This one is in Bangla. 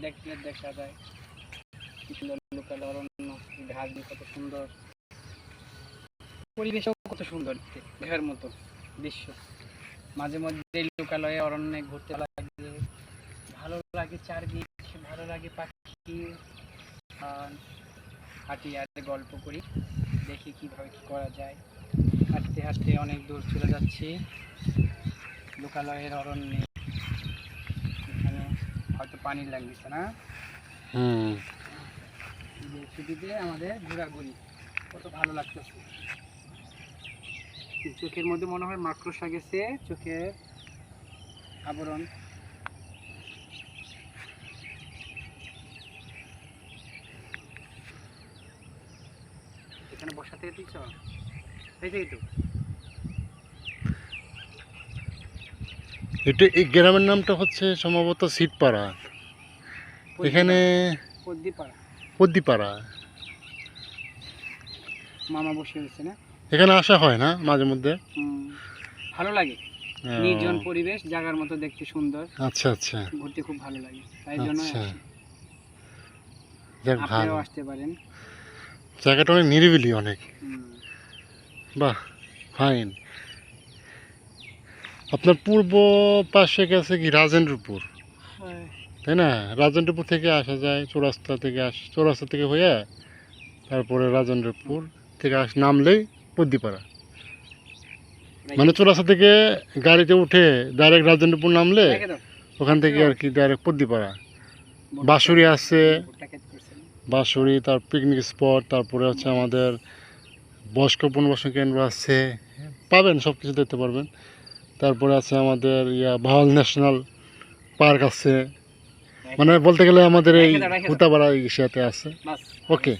দেখলে দেখা যায় কি সুন্দর লোকালয় অরণ্য, ঘাস কত সুন্দর, পরিবেশও কত সুন্দর, দেখার মতো দৃশ্য। মাঝে মধ্যে লোকালয়ে অরণ্যে ঘুরতে ভালো লাগে, চারদিক ভালো লাগে, পাখি হাঁটি আর গল্প করি, দেখি কিভাবে কি করা যায়। হাঁটতে হাঁটতে অনেক দূর চলে যাচ্ছি লোকালয়ের অরণ্যে। এখানে হয়তো পানি লাগছে না, ছুটিতে আমাদের ঘোরাঘুরি কত ভালো লাগতেছে। চোখের মধ্যে মনে হয় মাকড়সা গেছে, চোখের আবরণ। এখানে বসাতে দিচ্ছ এই তো এটা এই গ্রামের নামটা হচ্ছে সম্ভবত সিটপাড়া। এখানে পদ্দিপাড়া মামা বসে হয়েছে না, এখানে আসা হয় না মাঝে মধ্যে, ভালো লাগে। নির্জন পরিবেশ, জায়গার মতো দেখতে সুন্দর। আচ্ছা আচ্ছা, ঘুরতে খুব ভালো লাগে, তাই জন্য আপনিও আসতে পারেন। জায়গাটা অনেক নিরিবিলি, অনেক বাহ, ফাইন। আপনার পূর্ব পাশে গেছে কি রাজেন্দ্রপুর, তাই না? রাজেন্দ্রপুর থেকে আসা যায়, চৌরাস্তা থেকে হয়ে তারপরে রাজেন্দ্রপুর থেকে নামলেই পদ্দিপাড়া। মানে চৌরাস্তা থেকে গাড়িতে উঠে ডাইরেক্ট রাজেন্দ্রপুর নামলে ওখান থেকে আর কি ডাইরেক্ট পদ্দিপাড়া। বাঁশুড়ি আছে, বাঁশুড়ি, তার পিকনিক স্পট, তারপরে হচ্ছে আমাদের বয়স্ক পুনর্বাসন কেন্দ্র আছে, পাবেন, সব কিছু দেখতে পারবেন। তারপরে আছে আমাদের ভাওয়াল ন্যাশনাল পার্ক আছে, মানে বলতে গেলে আমাদের এই হুতাপাড়া ইসিয়াতে আছে। ওকে।